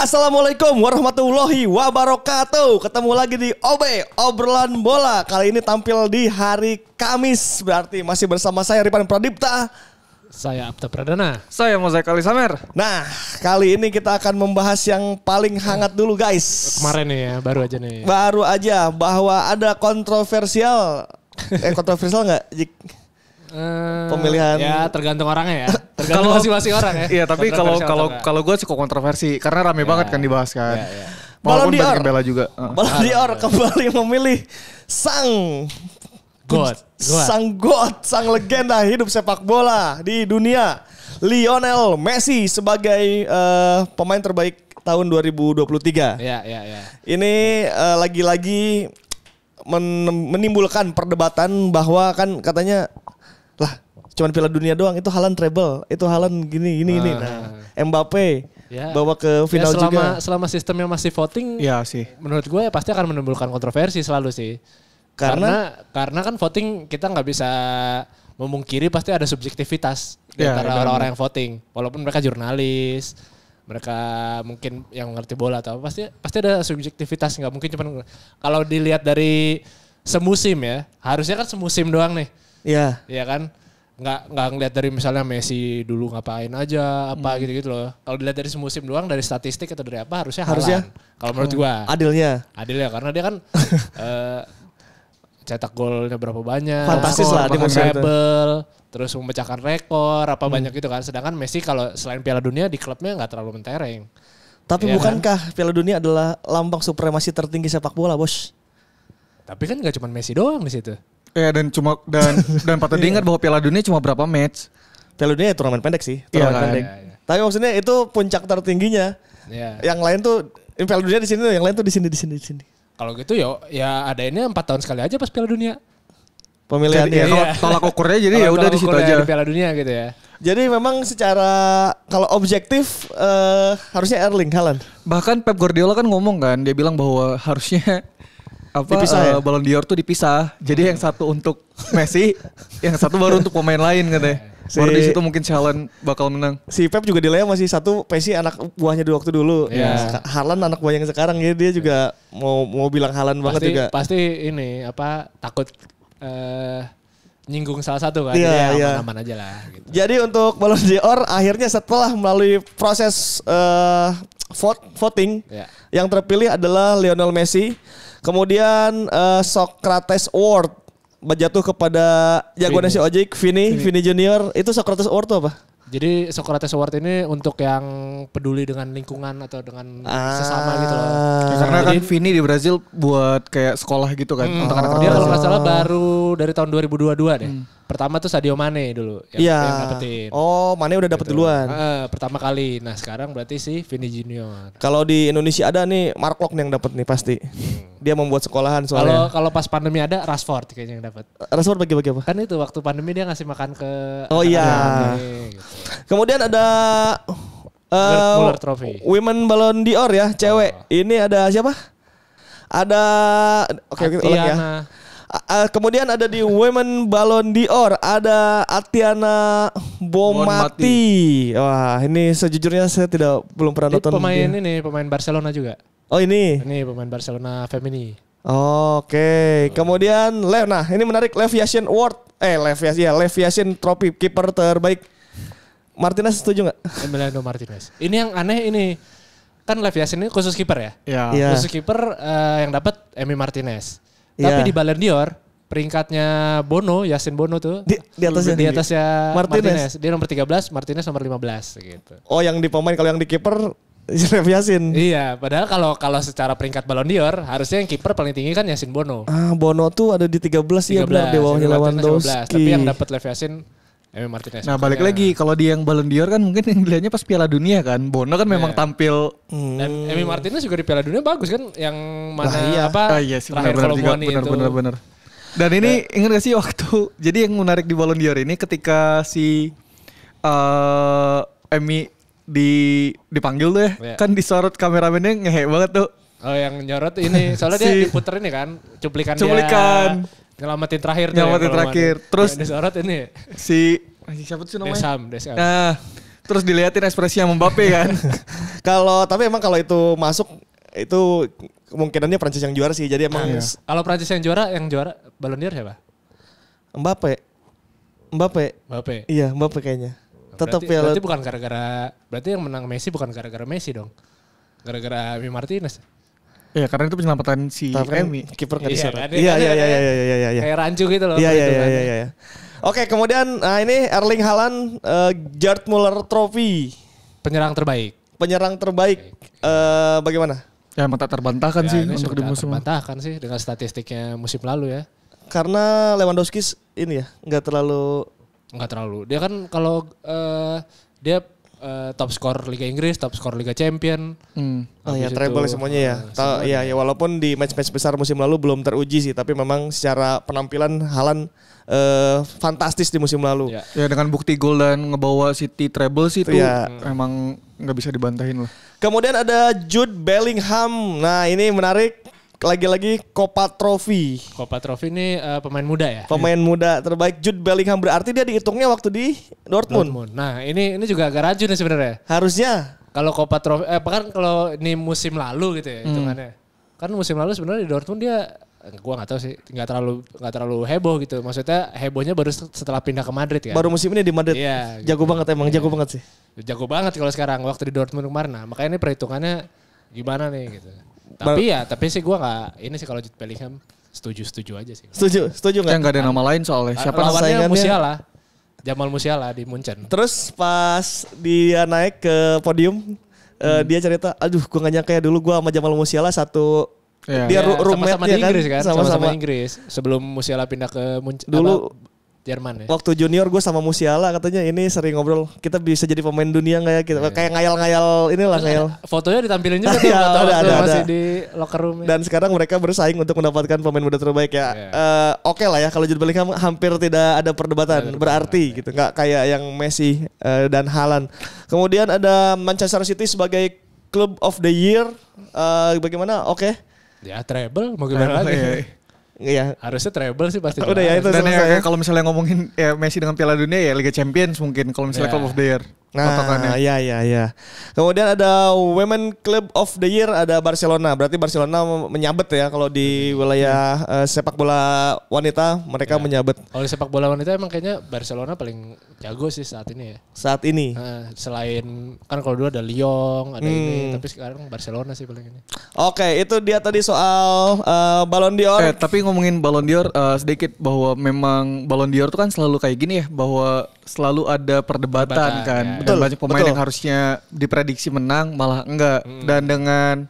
Assalamualaikum warahmatullahi wabarakatuh. Ketemu lagi di OB, Obrolan Bola. Kali ini tampil di hari Kamis. Berarti masih bersama saya Ripan Pradipta. Saya Abta Pradana. Saya Mozaik Ali Samer. Nah, kali ini kita akan membahas yang paling hangat dulu guys. Kemarin nih ya, baru aja nih. Baru aja bahwa ada kontroversial. Kontroversial nggak, Jik? Pemilihan. Ya tergantung orangnya ya. Tergantung masing-masing orang ya. Iya, tapi kalau gue cukup kontroversi karena rame banget kan dibahas kan. Iya. Ballon d'Or. Bella juga. Ballon d'Or kembali memilih sang God, sang legenda hidup sepak bola di dunia, Lionel Messi sebagai pemain terbaik tahun 2023. Iya. Ini lagi-lagi menimbulkan perdebatan bahwa kan katanya lah cuman Piala Dunia doang, itu Haaland treble, itu Haaland gini. Nah, Mbappe bawa ke final juga. Selama sistemnya masih voting, ya sih. Menurut gue ya pasti akan menimbulkan kontroversi selalu sih. Karena kan voting kita nggak bisa memungkiri pasti ada subjektivitas di antara orang-orang yang voting. Walaupun mereka jurnalis, mereka mungkin yang ngerti bola atau apa, pasti ada subjektivitas. Nggak mungkin cuman kalau dilihat dari semusim ya, harusnya kan semusim doang nih. Iya. Iya kan? Nggak ngeliat dari misalnya Messi dulu ngapain aja apa gitu loh. Kalau dilihat dari semusim doang, dari statistik atau dari apa, harusnya kalau menurut gua adil ya karena dia kan cetak golnya berapa banyak, fantastis lah di musim itu, terus memecahkan rekor apa banyak gitu kan. Sedangkan Messi kalau selain Piala Dunia di klubnya nggak terlalu mentereng. Tapi ya bukankah kan? Piala Dunia adalah lambang supremasi tertinggi sepak bola, Bos? Tapi kan nggak cuma Messi doang di situ. Ya dan patut diingat bahwa Piala Dunia cuma berapa match. Piala Dunia ya turnamen pendek sih, turnamen pendek. Iya. Tapi maksudnya itu puncak tertingginya. Iya. Yang lain tuh Piala Dunia di sini, yang lain tuh di sini. Kalau gitu ya adainnya 4 tahun sekali aja pas Piala Dunia. Pemilihannya. Kalau tolak ukurnya jadi ya udah di situ aja. Di Piala Dunia gitu ya. Jadi memang secara kalau objektif harusnya Erling Haaland. Bahkan Pep Guardiola kan ngomong kan, dia bilang bahwa harusnya Ballon d'Or tuh dipisah. Jadi yang satu untuk Messi, yang satu baru untuk pemain lain katanya. Baru di situ mungkin Haaland bakal menang. Si Pep juga dilema masih satu, Messi anak buahnya di waktu dulu. Yeah. Haaland anak buah yang sekarang ya, dia juga mau bilang Haaland banget juga. Pasti ini takut nyinggung salah satu kan. Iya. Aman-aman aja lah gitu. Jadi untuk Ballon d'Or akhirnya setelah melalui proses voting, yang terpilih adalah Lionel Messi. Kemudian Socrates Award jatuh kepada jagoannya si Ojek, Vini Junior. Itu Socrates Award tuh apa? Jadi Socrates Award ini untuk yang peduli dengan lingkungan atau dengan sesama gitu loh. Ya, karena kan Vini di Brazil buat kayak sekolah gitu kan untuk anak-anak. Dia kalau nggak salah baru dari tahun 2022 deh. Pertama tuh Sadio Mane dulu yang dapetin. Oh, Mane udah dapet duluan. Pertama kali. Nah sekarang berarti si Vini Junior. Kalau di Indonesia ada nih Mark Lok yang dapet nih pasti. Dia membuat sekolahan soalnya. Kalau pas pandemi ada Rashford kayaknya yang dapat. Rashford bagi-bagi apa? Kan itu waktu pandemi dia ngasih makan ke. Oh iya. Gitu. Kemudian ada Muller Trophy. Women Ballon d'Or ya, cewek. Ini ada siapa? Ada ulang ya. Kemudian ada di Women Ballon d'Or ada Atiana Bonmati. Wah, ini sejujurnya saya belum pernah nonton. Pemain Barcelona juga. Oh ini pemain Barcelona Femini. Oke. Kemudian ini menarik, Lev Yashin Award. Lev Yashin Trophy kiper terbaik. Martinez setuju nggak? Emiliano Martinez. Ini yang aneh ini. Kan Lev Yashin ini khusus kiper ya? Iya. Khusus kiper yang dapat Emi Martinez. Tapi di Ballon d'Or peringkatnya Yasin Bono tuh di atasnya Martinez. Dia nomor 13, Martinez nomor 15 gitu. Oh, yang di pemain, kalau yang di kiper Lev Yashin. Iya, padahal kalau secara peringkat Ballon d'Or harusnya yang kiper paling tinggi kan Yasin Bono. Bono tuh ada di 13 ya, benar, di bawahnya Lewandowski. Tapi yang dapat Lev Yashin Emi Martinez. Nah balik lagi, kalau dia yang Ballon d'Or kan mungkin yang dilihatnya pas Piala Dunia kan. Bono kan memang tampil. Dan Emi Martinez juga di Piala Dunia bagus kan. Yang mana iya sih, benar. Dan ini ingat gak sih waktu, jadi yang menarik di Ballon d'Or ini ketika si Emi dipanggil tuh ya. Kan disorot kameramennya ngehe banget tuh. Oh yang nyorot ini, soalnya dia diputer ini kan. Cuplikan. Nyelamatin terakhir. Terus disorot ini. Siapa sih namanya? Desam. Nah, Terus dilihatin ekspresinya Mbappe kan. Tapi emang kalau itu masuk itu kemungkinannya Prancis yang juara sih. Jadi emang kalau Prancis yang juara Ballon d'Or siapa? Mbappe. Iya, Mbappe kayaknya. Tetap ya. Berarti bukan berarti yang menang Messi bukan gara-gara Messi dong. Gara-gara Emi Martinez. Iya, karena itu penyelamatan si Emi. Kiper enggak diserang. Iya. Kayak rancu gitu loh. Iya. Oke, kemudian ini Erling Haaland Gerd Müller Trophy. Penyerang terbaik. Bagaimana? Ya emang tak terbantahkan sih untuk di musim. Terbantahkan sih dengan statistiknya musim lalu ya. Karena Lewandowski ini ya nggak terlalu. Dia kan kalau dia top skor Liga Inggris, top skor Liga Champion. Oh ya treble semuanya ya. Ya walaupun di match-match besar musim lalu belum teruji sih, tapi memang secara penampilan Haaland fantastis di musim lalu. Ya dengan bukti gol dan ngebawa City treble sih itu emang nggak bisa dibantahin lah. Kemudian ada Jude Bellingham. Nah ini menarik. Lagi-lagi Copa Trophy. Copa Trophy ini pemain muda ya? Pemain muda terbaik Jude Bellingham, berarti dia dihitungnya waktu di Dortmund. Nah ini juga agak rancu nih sebenarnya. Harusnya. Kalau Copa Trophy, kan kalau ini musim lalu gitu ya hitungannya. Kan musim lalu sebenarnya di Dortmund dia, gua nggak tahu sih, nggak terlalu heboh gitu. Maksudnya hebohnya baru setelah pindah ke Madrid kan. Baru musim ini di Madrid. Iya. Jago banget emang, jago banget sih. Jago banget kalau sekarang, waktu di Dortmund kemarin. Nah makanya ini perhitungannya gimana nih gitu. Tapi sih gue nggak ini sih kalau Jude Bellingham setuju aja sih. Setuju nggak? Nggak ada nama lain soalnya. Siapa lawannya? Musiala, Jamal Musiala di Munchen. Terus pas dia naik ke podium, dia cerita, aduh gue nggak nyangka ya dulu gue sama Jamal Musiala satu. Dia sama-sama di Inggris kan? Sama-sama Inggris. Sebelum Musiala pindah ke Munchen. Dulu Jerman ya. Waktu junior gue sama Musiala katanya ini sering ngobrol kita bisa jadi pemain dunia nggak ya kita kayak ngayal-ngayal inilah ngayal. Fotonya ditampilin juga tuh ada. Masih di locker room. Dan sekarang mereka bersaing untuk mendapatkan pemain muda terbaik ya. Oke lah ya kalau Jude Bellingham hampir tidak ada perdebatan berarti gitu nggak kayak yang Messi dan Haaland. Kemudian ada Manchester City sebagai Club of the Year. Bagaimana? Oke. Ya treble mau gimana lagi. Iya. Harusnya treble sih pasti. Udah ya itu. Dan ya, kalau misalnya ngomongin Messi dengan Piala Dunia ya Liga Champions mungkin kalau misalnya Club of the Year. Nah, iya. Kemudian ada Women Club of the Year ada Barcelona. Berarti Barcelona menyabet ya kalau di wilayah sepak bola wanita mereka menyabet. Kalau di sepak bola wanita emang kayaknya Barcelona paling jago sih saat ini ya. Saat ini. Selain kan kalau dulu ada Lyon, ada ini, tapi sekarang Barcelona sih paling ini. Oke, itu dia tadi soal Ballon d'Or. Tapi ngomongin Ballon d'Or sedikit bahwa memang Ballon d'Or tuh kan selalu kayak gini ya, bahwa selalu ada perdebatan kan. Ya. Dan banyak pemain yang harusnya diprediksi menang malah enggak. Dan dengan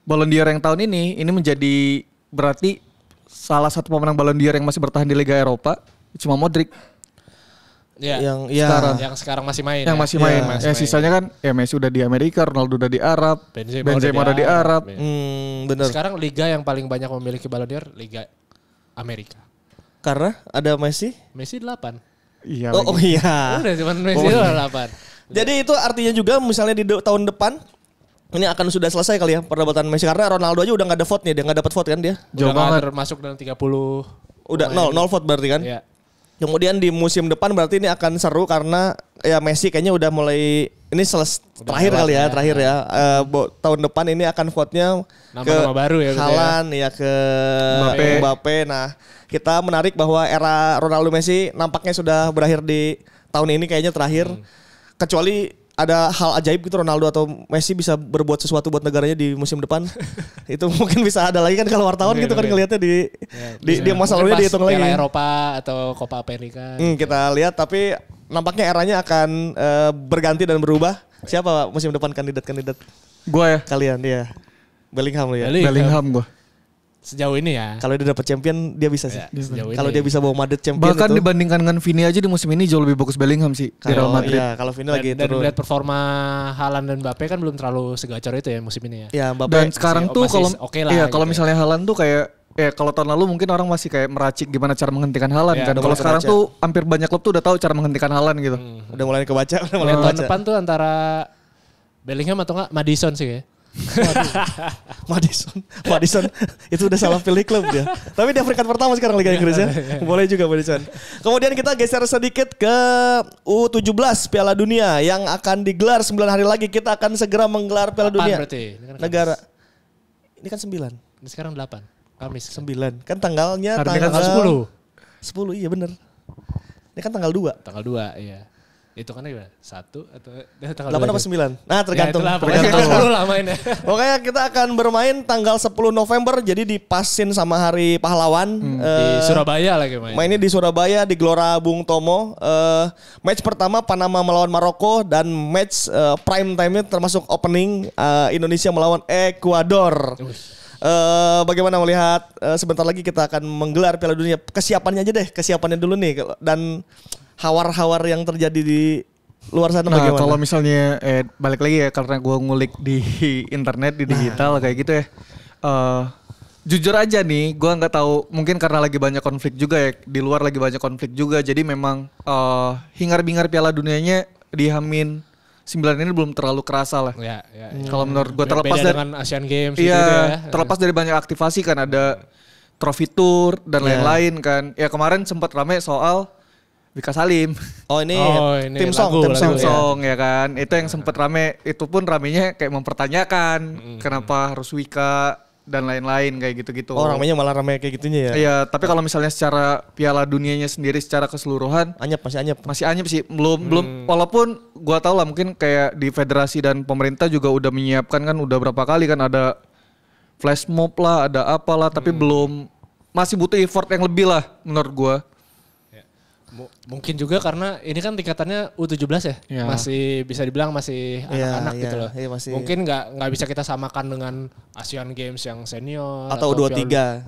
Ballon d'Or yang tahun ini menjadi berarti salah satu pemenang Ballon d'Or yang masih bertahan di Liga Eropa cuma Modric. Ya, yang sekarang masih main. Yang masih main. Sisanya kan ya Messi udah di Amerika, Ronaldo udah di Arab, Benzema udah di Arab. Bener. Sekarang liga yang paling banyak memiliki Ballon d'Or Liga Amerika. Karena ada Messi 8. Iya. Oh iya. Udah cuma Messi 8. Jadi itu artinya juga misalnya di tahun depan ini akan sudah selesai kali ya perdebatan Messi karena Ronaldo aja udah nggak ada vote-nya, dia nggak dapat vote kan dia. Jauh banget masuk dalam 30. Udah 0 vote berarti kan? Iya. Kemudian di musim depan berarti ini akan seru karena ya Messi kayaknya udah mulai ini terakhir kali ya, terakhir ya. Tahun depan ini akan vote-nya ke baru ya, Haaland ya ke Mbappe. Nah, kita menarik bahwa era Ronaldo Messi nampaknya sudah berakhir di tahun ini kayaknya terakhir. Kecuali ada hal ajaib gitu Ronaldo atau Messi bisa berbuat sesuatu buat negaranya di musim depan. Itu mungkin bisa ada lagi kan kalau wartawan gitu kan ngelihatnya di masa lalunya dihitung lagi. Piala Eropa atau Copa America. Kita lihat tapi nampaknya eranya akan berganti dan berubah. Siapa musim depan kandidat-kandidat? Gua ya. Kalian ya. Bellingham lo ya. Bellingham gua. Sejauh ini ya. Kalau dia dapat champion dia bisa sih. Kalau dia bisa bawa Madrid champion bahkan itu. Dibandingkan dengan Vini aja di musim ini jauh lebih bagus Bellingham sih di Real Madrid. Iya, kalau Vini lagi dan melihat performa Haaland dan Mbappe kan belum terlalu segacor itu ya musim ini ya. Iya, Mbappe. Dan sekarang tuh kalau misalnya Haaland tuh kayak kalau tahun lalu mungkin orang masih kayak meracik gimana cara menghentikan Haaland kan. Kalau sekarang tuh hampir banyak klub tuh udah tahu cara menghentikan Haaland gitu. Udah mulai kebaca. Tahun depan tuh antara Bellingham atau enggak Maddison sih ya. Madison itu udah salah pilih klub dia. Tapi dia peringkat pertama sekarang Liga Inggris ya. Boleh juga Madison. Kemudian kita geser sedikit ke U17 Piala Dunia yang akan digelar 9 hari lagi. Kita akan segera menggelar Piala Dunia. Berarti? Ini kan negara. Ini kan 9. Ini sekarang 8. Kamis. 9. Kan tanggalnya tanggal 10. 10 iya bener. Ini kan tanggal 2. Tanggal 2 iya. Itu kan gimana? 1 atau tanggal 8 apa 9? Nah tergantung. Ya, tergantung lah mainnya. Pokoknya kita akan bermain tanggal 10 November. Jadi dipasin sama Hari Pahlawan. Di Surabaya lagi main. Mainnya di Surabaya di Gelora Bung Tomo. Match pertama Panama melawan Maroko. Dan match prime time-nya termasuk opening Indonesia melawan Ekuador. Bagaimana melihat sebentar lagi kita akan menggelar Piala Dunia. Kesiapannya aja deh. Kesiapannya dulu nih. Dan hawar-hawar yang terjadi di luar sana bagaimana? Kalau misalnya balik lagi ya karena gue ngulik di internet di digital kayak gitu ya. Jujur aja nih, gue nggak tahu mungkin karena lagi banyak konflik juga ya di luar lagi banyak konflik juga. Jadi memang hingar-bingar Piala Dunianya di H-9 ini belum terlalu kerasa lah. Ya. Kalau menurut gue terlepas dari dengan Asian Games iya, gitu ya. Terlepas dari banyak aktivasi kan ada trophy tour dan lain-lain kan. Ya kemarin sempat ramai soal Wika Salim. Oh ini tim song ya kan. Itu yang sempat rame. Itu pun ramenya kayak mempertanyakan kenapa harus Wika dan lain-lain kayak gitu-gitu. Oh ramenya malah rame kayak gitunya ya. Iya, tapi kalau misalnya secara Piala Dunianya sendiri secara keseluruhan masih anyep sih. Belum walaupun gua tahu lah mungkin kayak di federasi dan pemerintah juga udah menyiapkan kan udah berapa kali kan ada flash mob lah, ada apalah tapi belum masih butuh effort yang lebih lah menurut gua. Mungkin juga karena ini kan tingkatannya U17 ya. Masih bisa dibilang masih anak-anak gitu loh. Iya, masih. Mungkin nggak bisa kita samakan dengan Asian Games yang senior atau U23.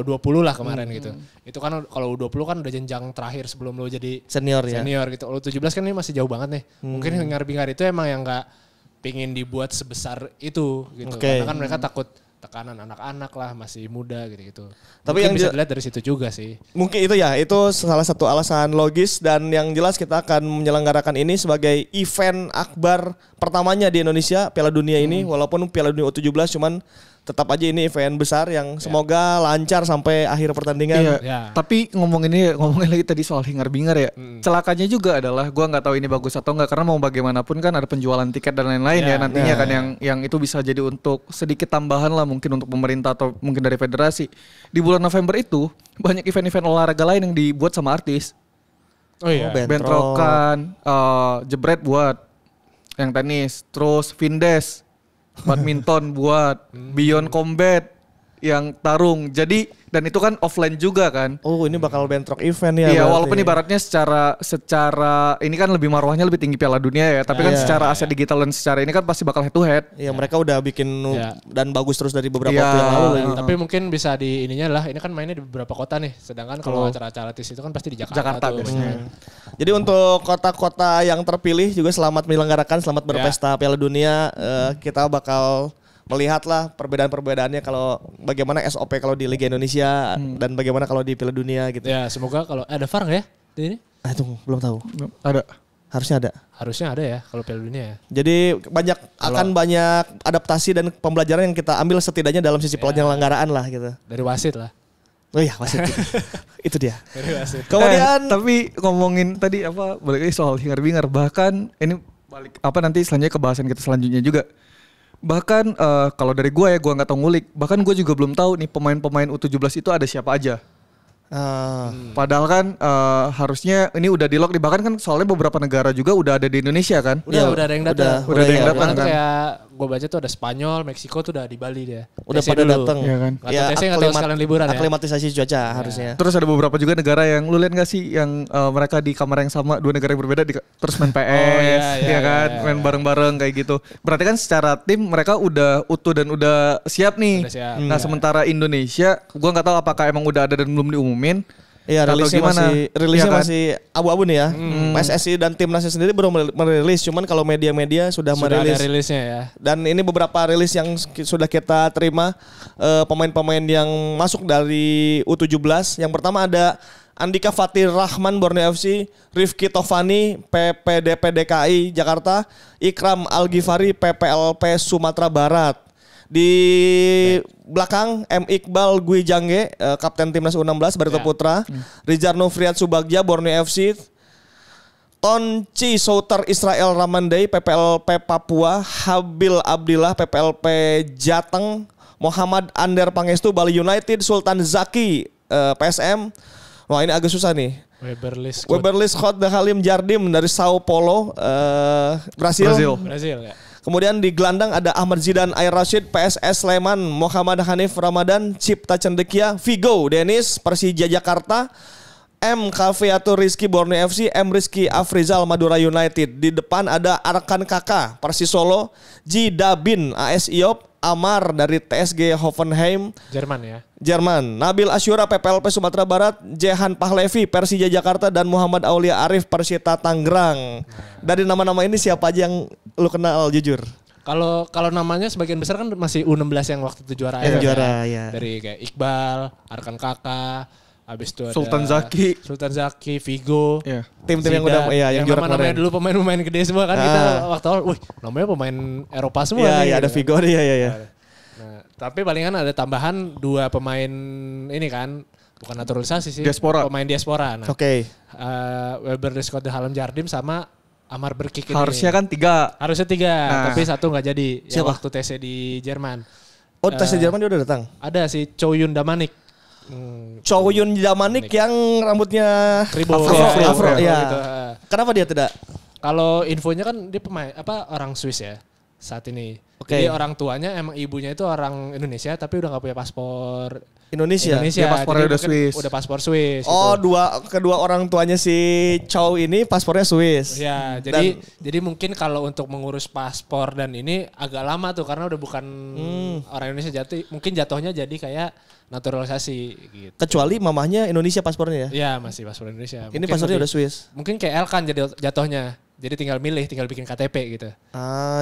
U20 lah kemarin gitu. Itu kan kalau U20 kan udah jenjang terakhir sebelum lo jadi senior gitu. U17 kan ini masih jauh banget nih. Mungkin hingar-bingar itu emang yang nggak pingin dibuat sebesar itu gitu. Karena kan mereka takut tekanan anak-anak lah masih muda gitu-gitu. Tapi yang bisa dilihat dari situ juga sih. Mungkin itu ya, itu salah satu alasan logis dan yang jelas kita akan menyelenggarakan ini sebagai event akbar pertamanya di Indonesia Piala Dunia ini walaupun Piala Dunia U17 cuman tetap aja ini event besar yang semoga lancar sampai akhir pertandingan. Iya. Tapi ngomongin lagi tadi soal hingar-bingar ya. Celakanya juga adalah gua nggak tahu ini bagus atau enggak karena mau bagaimanapun kan ada penjualan tiket dan lain-lain ya nantinya kan yang itu bisa jadi untuk sedikit tambahan lah mungkin untuk pemerintah atau mungkin dari federasi. Di bulan November itu banyak event-event olahraga lain yang dibuat sama artis. Oh iya. Bentrokan, jebret buat yang tenis, terus Vindes badminton buat Beyond Combat yang tarung. Jadi dan itu kan offline juga kan. Oh, ini bakal bentrok event ya. Iya, walaupun ibaratnya secara ini kan lebih marwahnya lebih tinggi Piala Dunia ya, tapi kan secara aset digital dan secara ini kan pasti bakal head to head. Iya, mereka udah bikin dan bagus terus dari beberapa waktu yang lalu. Tapi mungkin bisa di ininya lah, ini kan mainnya di beberapa kota nih. Sedangkan kalau acara-acara TIS itu kan pasti di Jakarta biasanya. Jadi untuk kota-kota yang terpilih juga selamat menyelenggarakan, selamat berpesta Piala Dunia. Kita bakal melihatlah perbedaan-perbedaannya kalau bagaimana SOP kalau di Liga Indonesia dan bagaimana kalau di Piala Dunia gitu. Ya semoga kalau ada VAR nggak ya di ini? Tunggu, belum tahu. Ada. Harusnya ada ya kalau Piala Dunia ya. Jadi banyak adaptasi dan pembelajaran yang kita ambil setidaknya dalam sisi penyelenggaraan lah gitu. Dari wasit lah. Oh iya wasit itu dia. Dari wasit. Kemudian tapi ngomongin tadi balik lagi soal hingar-bingar bahkan ini nanti selanjutnya ke bahasan kita selanjutnya juga. Bahkan kalau dari gue nggak tahu ngulik. Bahkan gue juga belum tahu nih pemain-pemain U17 itu ada siapa aja. Padahal kan harusnya ini udah di lock nih. Bahkan kan soalnya beberapa negara juga udah ada di Indonesia kan. Udah ada yang datang. Udah ada yang datang kan. Kayak gue baca tuh ada Spanyol, Meksiko tuh udah di Bali dia. Udah pada datang. Iya kan. Nggak tahu sekalian liburan ya. Aklimatisasi cuaca harusnya. Terus ada beberapa juga negara yang lu lihat nggak sih yang mereka di kamar yang sama dua negara yang berbeda terus main PS, main bareng-bareng kayak gitu. Berarti kan secara tim mereka udah utuh dan udah siap nih. Nah sementara Indonesia, gua nggak tahu apakah emang udah ada dan belum diumumin. Iya, rilisnya masih abu-abu nih ya. PSSI dan timnasnya sendiri belum merilis, cuman kalau media-media sudah merilis. Ada rilisnya ya. Dan ini beberapa rilis yang sudah kita terima pemain-pemain yang masuk dari U17. Yang pertama ada Andika Fatir Rahman Borneo FC, Rifki Tovani PPDP DKI Jakarta, Ikram Al-Ghifari PPLP Sumatera Barat. Di belakang M. Iqbal Gwi Jangge, Kapten Timnas U16 Barito Putra, Rizarno Friat Subagja Borneo FC, Tonci Souter Israel Ramandai PPLP Papua, Habil Abdillah PPLP Jateng, Muhammad Ander Pangestu Bali United, Sultan Zaki PSM. Wah ini agak susah nih. Weberly Scott Halim Jardim dari Sao Paulo, Brasil ya. Kemudian di gelandang ada Ahmad Zidan Air Rashid PSS Sleman, Muhammad Hanif Ramadan Cipta Cendekia, Vigo Dennis Persija Jakarta, M. Kaviatur Rizky Borneo FC, M. Rizky Afrizal Madura United. Di depan ada Arkan Kakak Persis Solo, Ji Dabin AS Iop, Amar dari TSG Hoffenheim Jerman, Nabil Asyura PPLP Sumatera Barat, Jehan Pahlevi Persija Jakarta, dan Muhammad Aulia Arif Persita Tangerang. Dari nama-nama ini siapa aja yang lu kenal jujur? Kalau namanya sebagian besar kan masih U16 yang waktu itu juara ya. Dari kayak Iqbal, Arkan Kakak, habis itu ada Sultan Zaki, Vigo, tim-tim yang udah yang juara kemarin. Namanya dulu pemain-pemain gede semua kan kita waktu awal, wih namanya pemain Eropa semua. Iya, ada Vigo ya. Nah, tapi palingan ada tambahan 2 pemain ini kan, bukan naturalisasi sih. Pemain diaspora. Nah, Weberly Scott Halim Jardim sama Amar Berkik ini. Harusnya kan 3. Tapi 1 nggak jadi. Yang waktu TC di Jerman. Oh, TC Jerman dia udah datang? Ada si Choyun Damanik. Chow Yun Damanik yang rambutnya afro ya. Gitu. Kenapa dia tidak? Kalau infonya kan dia pemain orang Swiss ya saat ini. Jadi orang tuanya emang ibunya itu orang Indonesia tapi udah nggak punya paspor Indonesia. Dia paspornya udah Swiss. Udah paspor Swiss. Oh, gitu. Kedua orang tuanya si Chow ini paspornya Swiss. Ya, jadi mungkin kalau untuk mengurus paspor dan ini agak lama tuh karena udah bukan orang Indonesia mungkin jatuhnya jadi kayak naturalisasi gitu. Kecuali mamahnya Indonesia paspornya ya? Iya, masih paspor Indonesia. Ini paspornya udah Swiss. Mungkin kayak Elkan jadi jatuhnya. Jadi tinggal bikin KTP gitu.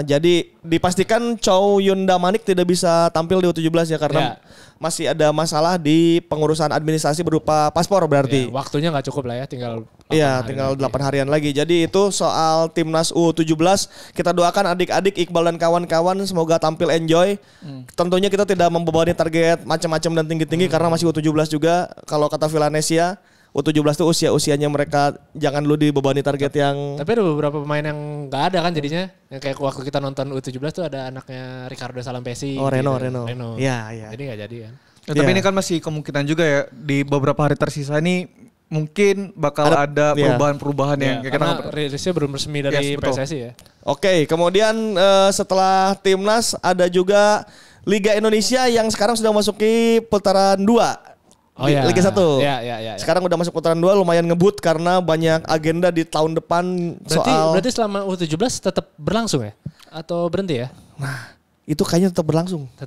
Jadi dipastikan Chow Yun Damanik tidak bisa tampil di U17 ya karena masih ada masalah di pengurusan administrasi berupa paspor berarti. Waktunya nggak cukup lah ya, tinggal 8 harian lagi. Jadi itu soal timnas U17. Kita doakan adik-adik Iqbal dan kawan-kawan semoga tampil enjoy. Tentunya kita tidak membebani target macam-macam dan tinggi-tinggi karena masih U17 juga. Kalau kata Villanesia, U17 itu usianya mereka jangan dulu dibebani target yang... Tapi ada beberapa pemain yang gak ada kan jadinya. Yang kayak waktu kita nonton U17 tuh ada anaknya Ricardo Salampesi. Oh Reno. Iya. Jadi gak jadi kan. Tapi ini kan masih kemungkinan juga ya. Di beberapa hari tersisa ini mungkin bakal ada perubahan-perubahan yang... Karena rilisnya belum resmi dari PSSI ya. Oke, kemudian setelah timnas ada juga Liga Indonesia yang sekarang sudah masuki putaran 2. Liga 1. Iya. Sekarang udah masuk putaran 2 lumayan ngebut karena banyak agenda di tahun depan berarti selama U17 tetap berlangsung ya? Atau berhenti ya? Nah, itu kayaknya tetap berlangsung. Ya?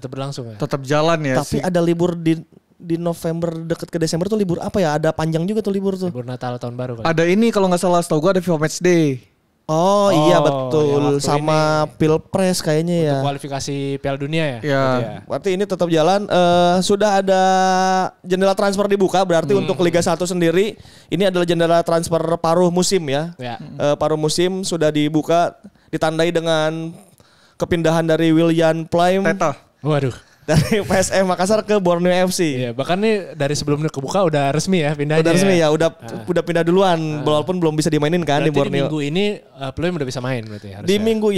Tetap jalan ya. Tapi ada libur di November deket ke Desember tuh libur apa ya? Ada panjang juga tuh libur tuh. Libur Natal tahun baru kan? Ada ini kalau nggak salah setahu gue ada FIFA Match Day. Oh iya betul, sama Pilpres kayaknya ya. Untuk kualifikasi Piala Dunia ya? Iya. Berarti ini tetap jalan. Sudah ada jendela transfer dibuka berarti untuk Liga 1 sendiri. Ini adalah jendela transfer paruh musim ya. Paruh musim sudah dibuka, ditandai dengan kepindahan dari William Plym. Waduh. Dari PSM Makassar ke Borneo FC. Iya, bahkan nih dari sebelumnya kebuka udah resmi ya pindahnya. Udah resmi ya, udah pindah duluan, walaupun belum bisa dimainin kan berarti di Borneo. Di minggu ini Plym udah bisa main berarti harusnya. Di minggu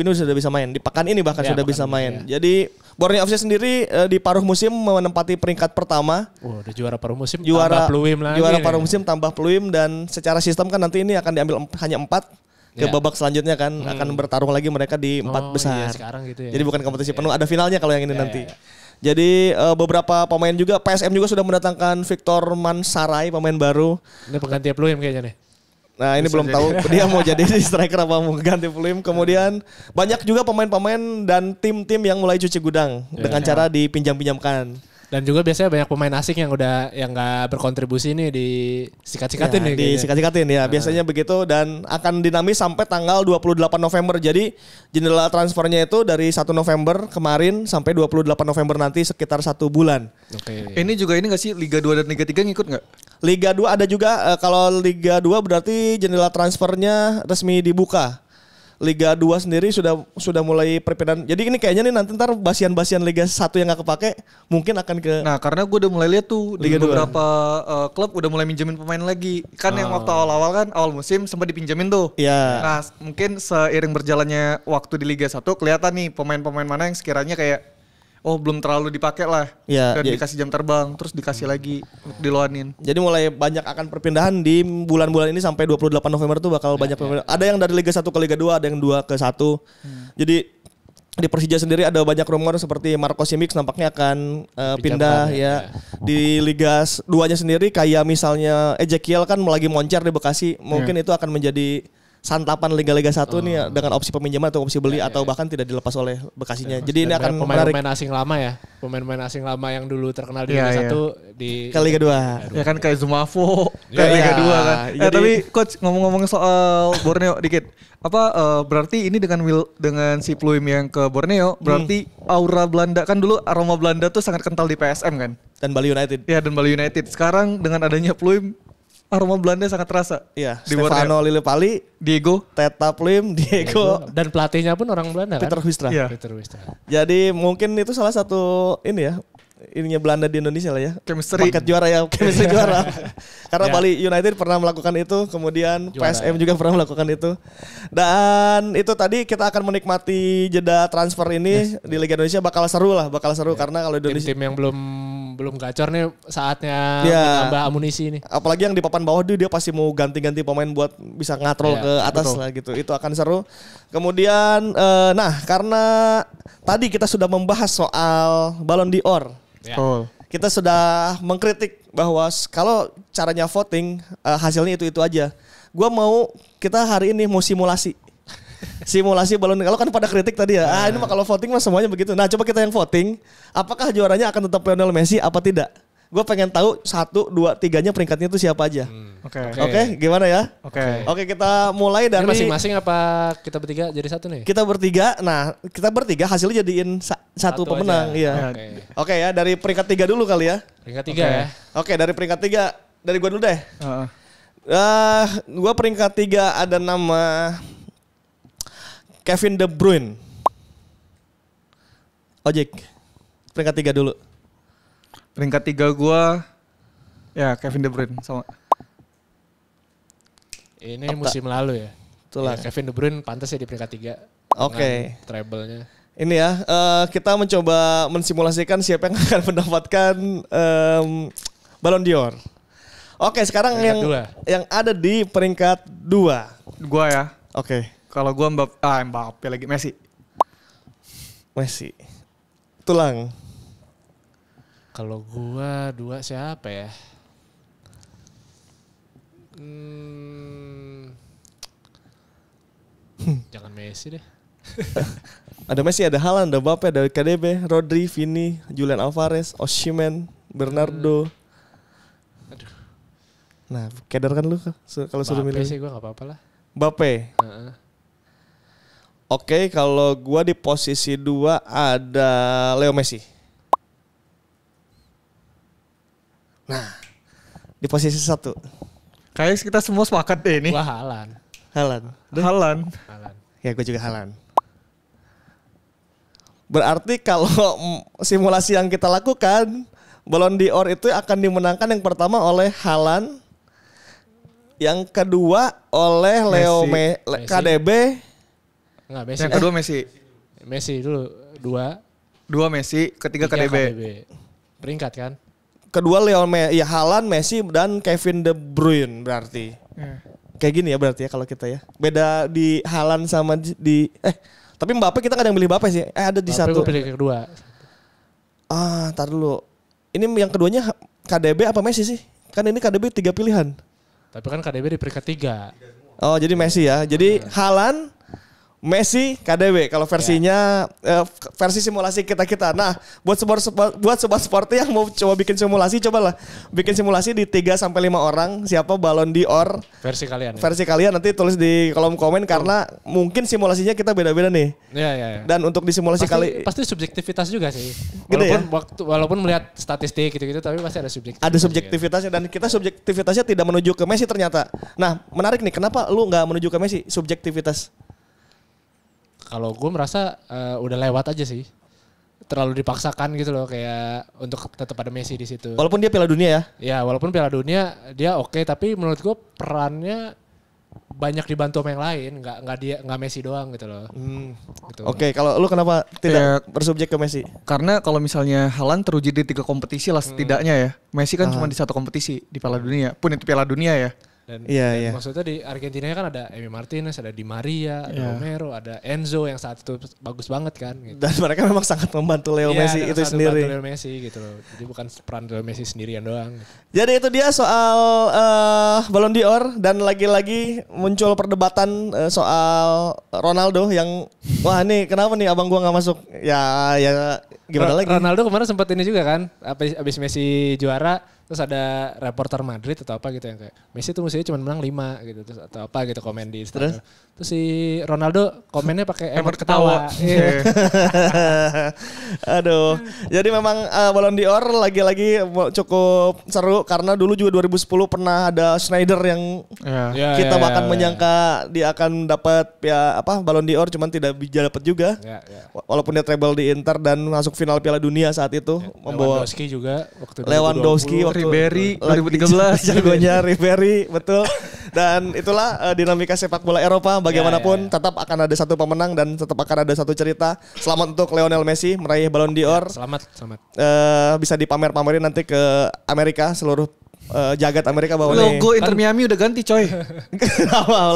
ini sudah bisa main. Di pekan ini bahkan sudah bisa main. Ya. Jadi Borneo FC sendiri di paruh musim menempati peringkat pertama. Udah juara paruh musim, tambah Plym lagi. Juara paruh musim tambah Plym dan secara sistem kan nanti ini akan diambil hanya 4. Ke babak selanjutnya kan akan bertarung lagi mereka di 4 besar. Iya, sekarang gitu ya. Jadi bukan kompetisi penuh, ada finalnya kalau yang ini nanti. Jadi beberapa pemain juga, PSM juga sudah mendatangkan Victor Mansarai, pemain baru. Ini pengganti Plym kayaknya nih. Nah ini belum tahu dia mau jadi striker apa mau ganti Plym. Kemudian banyak juga pemain-pemain dan tim-tim yang mulai cuci gudang dengan cara dipinjam-pinjamkan. Dan juga biasanya banyak pemain asing yang nggak berkontribusi nih di sikat-sikatin nih. Di sikat-sikatin ya, biasanya begitu dan akan dinamis sampai tanggal 28 November. Jadi jendela transfernya itu dari 1 November kemarin sampai 28 November nanti sekitar 1 bulan. Ini juga ini nggak sih Liga 2 dan Liga 3 ngikut nggak? Liga 2 ada juga, kalau Liga 2 berarti jendela transfernya resmi dibuka. Liga 2 sendiri sudah mulai perpindahan. Jadi ini kayaknya nih nanti ntar basian-basian Liga 1 yang gak kepake mungkin akan ke. Nah karena gue udah mulai lihat tuh Liga di beberapa klub udah mulai minjemin pemain lagi. Kan yang waktu awal-awal kan awal musim sempat dipinjemin tuh. Iya. Nah mungkin seiring berjalannya waktu di Liga 1 kelihatan nih pemain-pemain mana yang sekiranya kayak belum terlalu dipakai lah. Ya, dan dikasih jam terbang, terus dikasih lagi diluanin. Jadi mulai banyak akan perpindahan di bulan-bulan ini sampai 28 November tuh bakal banyak perpindahan. Ada yang dari Liga 1 ke Liga 2, ada yang 2 ke 1. Jadi di Persija sendiri ada banyak rumor seperti Marco Simic nampaknya akan pindah ya. Di Liga 2-nya sendiri kayak misalnya Ezekiel kan lagi moncer di Bekasi. Mungkin itu akan menjadi santapan Liga-Liga 1 nih dengan opsi peminjaman atau opsi beli atau bahkan tidak dilepas oleh Bekasinya. Jadi ini akan pemain-pemain asing lama ya. Pemain-pemain asing lama yang dulu terkenal di Liga 1 di ke Liga 2. Ya kan kayak Zumafo ke Liga 2 kan. Tapi coach ngomong-ngomong soal Borneo dikit. Berarti ini dengan si Pluim yang ke Borneo berarti aura Belanda kan dulu aroma Belanda tuh sangat kental di PSM kan. Dan Bali United. Ya dan Bali United. Sekarang dengan adanya Pluim aroma Belanda sangat terasa. Iya, Stefano Lillipali, Diego, Teta Pluim, Diego. Dan pelatihnya pun orang Belanda Peter kan? Huistra. Iya. Peter Huistra. Jadi mungkin itu salah satu ini ya, ininya Belanda di Indonesia lah ya. Chemistry. Paket juara ya, chemistry juara. Karena Bali United pernah melakukan itu, kemudian juara, PSM juga pernah melakukan itu. Dan itu tadi kita akan menikmati jeda transfer ini di Liga Indonesia bakal seru karena kalau Indonesia tim yang belum gacor nih saatnya menambah amunisi nih. Apalagi yang di papan bawah dia pasti mau ganti-ganti pemain buat bisa ngatrol ke atas lah gitu. Itu akan seru. Kemudian karena tadi kita sudah membahas soal Ballon d'Or. Ya. Kita sudah mengkritik bahwa kalau caranya voting hasilnya itu aja. Gua mau kita hari ini mau simulasi. Simulasi Ballon d'Or. Kalau kan pada kritik tadi ya. Ini mah kalau voting mah semuanya begitu. Nah, coba kita yang voting, apakah juaranya akan tetap Lionel Messi apa tidak? Gue pengen tahu 1, 2, 3-nya peringkatnya itu siapa aja. Oke, gimana ya? Oke, kita mulai dari masing-masing apa kita bertiga jadi satu nih? Kita bertiga. Nah, kita bertiga hasilnya jadiin satu pemenang, iya. Oke ya, dari peringkat 3 dulu kali ya. Peringkat 3 ya. Oke, dari peringkat 3 dari gue dulu deh. Gue peringkat 3 ada nama Kevin De Bruyne. Ojek. Peringkat 3 dulu. Peringkat 3 gue ya Kevin De Bruyne sama. Ini musim lalu ya. Itulah. Ya, Kevin De Bruyne pantas ya di peringkat 3. Oke. Treble-nya. Ini ya, kita mencoba mensimulasikan siapa yang akan mendapatkan Ballon d'Or. Oke, sekarang yang ada di peringkat 2. Gua ya. Oke. Kalau gua Mbappe lagi Messi. Tulang. Kalau gua 2 siapa ya? Jangan Messi deh. Ada Messi, ada Haaland, ada Mbappe, ada KDB, Rodri, Vini, Julian Alvarez, Osimhen, Bernardo. Aduh. Nah, keder kan lu kalau suruh milih. Mbappe sih gue gak apa-apa lah. Mbappe. Oke, kalau gua di posisi 2 ada Leo Messi. Nah, di posisi 1. Kayaknya kita semua sepakat deh ini. Gua Haaland. Ya, gue juga Haaland. Berarti kalau simulasi yang kita lakukan, Ballon d'Or itu akan dimenangkan yang pertama oleh Haaland, yang kedua oleh Leo Messi. KDB. Enggak, Messi. Yang kedua Messi. Messi dulu 2 Messi, ketiga KDB. Peringkat kan? Kedua Haaland, Messi dan Kevin De Bruyne berarti. Kayak gini ya berarti ya kalau kita ya. Beda di Haaland sama tapi Mbappe kita gak ada yang milih Mbappe sih. Ada di Mbappe satu. Gue pilih kedua. Tar dulu. Ini yang keduanya KDB apa Messi sih? Kan ini KDB 3 pilihan. Tapi kan KDB di peringkat 3. Oh, jadi Messi ya. Jadi Haaland, Messi KDB kalau versinya versi simulasi kita. Nah, buat sobat sporty yang mau coba bikin simulasi, cobalah bikin simulasi di 3 sampai 5 orang siapa Ballon d'Or versi kalian. Versi kalian nanti tulis di kolom komen karena mungkin simulasinya kita beda-beda nih. Iya. Dan untuk di simulasi pasti subjektivitas juga sih. Gitu Walaupun melihat statistik gitu-gitu tapi pasti ada subjektivitas. Ada subjektivitasnya dan kita subjektivitasnya tidak menuju ke Messi ternyata. Nah, menarik nih kenapa lu nggak menuju ke Messi subjektivitas? Kalau gue merasa udah lewat aja sih, terlalu dipaksakan gitu loh kayak untuk tetap ada Messi di situ. Walaupun dia Piala Dunia ya? Ya walaupun Piala Dunia dia oke, tapi menurut gue perannya banyak dibantu sama yang lain, nggak Messi doang gitu loh. Gitu. Oke, kalau lu kenapa tidak bersubjek ke Messi? Karena kalau misalnya Haaland teruji di 3 kompetisi lah setidaknya ya. Messi kan cuma di 1 kompetisi di Piala Dunia, pun itu Piala Dunia ya. Dan iya. Maksudnya di Argentina kan ada Emi Martinez, ada Di Maria, ada Romero, ada Enzo yang saat itu bagus banget kan. Gitu. Dan mereka memang sangat membantu Leo Messi itu sendiri. Leo Messi gitu loh. Jadi bukan peran Leo Messi sendirian doang. Gitu. Jadi itu dia soal Ballon d'Or dan lagi-lagi muncul perdebatan soal Ronaldo yang wah ini kenapa nih abang gua nggak masuk? Ya gimana lagi? Ronaldo kemarin sempat ini juga kan, abis Messi juara. Terus ada reporter Madrid atau apa gitu yang kayak Messi tuh musuhnya cuma menang 5 gitu terus atau apa gitu komen di Instagram. Terus si Ronaldo komennya pakai emot ketawa. Aduh. Jadi memang Ballon d'Or lagi-lagi cukup seru karena dulu juga 2010 pernah ada Schneider yang kita bahkan menyangka dia akan dapat Ballon d'Or cuman tidak bisa dapat juga. Walaupun dia treble di Inter dan masuk final Piala Dunia saat itu membawa Lewandowski juga waktu Lewandowski Ribery 2013 jagonya Ribery betul. Dan itulah dinamika sepak bola Eropa bagaimanapun tetap akan ada satu pemenang dan tetap akan ada satu cerita. Selamat untuk Lionel Messi meraih Ballon d'Or. Selamat. Bisa dipamer-pamerin nanti ke Amerika seluruh jagat Amerika bahwa logo Inter Miami udah ganti coy.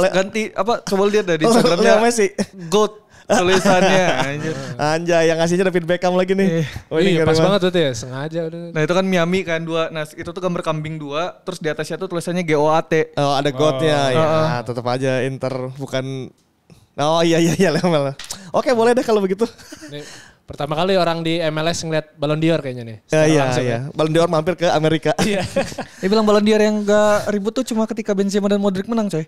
Ganti apa? Coba lihat dari Instagramnya Messi. GOAT tulisannya Anjay yang ngasihnya David Beckham lagi nih. Iya pas banget tuh ya sengaja udah. Nah itu kan Miami kan 2. Nah itu tuh gambar kambing 2. Terus di atasnya tuh tulisannya GOAT. Oh ada GOAT-nya ya. Tetap aja Inter bukan. Oh iya Lionel. Oke boleh deh kalau begitu. Nih, pertama kali orang di MLS ngeliat Ballon d'Or kayaknya nih. Iya. Ballon d'Or mampir ke Amerika. Iya. Dia bilang Ballon d'Or yang gak ribut tuh cuma ketika Benzema dan Modric menang coy.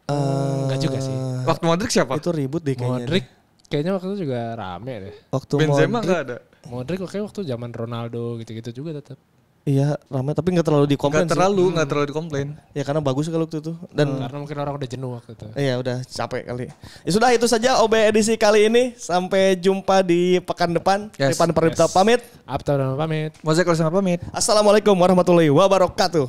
Enggak juga sih. Waktu Modric siapa? Itu ribut deh kayaknya. Modric kayaknya waktu itu juga rame deh. Waktu Benzema enggak ada. Modric kayaknya waktu zaman Ronaldo gitu-gitu juga tetap. Iya rame tapi gak terlalu dikomplain. Gak terlalu dikomplain. Ya karena bagus kalau waktu itu. Dan karena mungkin orang udah jenuh waktu itu. Iya udah capek kali. Ya sudah itu saja OB edisi kali ini. Sampai jumpa di pekan depan. Depan pamit. Abta pamit. Mozek pamit. Assalamualaikum warahmatullahi wabarakatuh.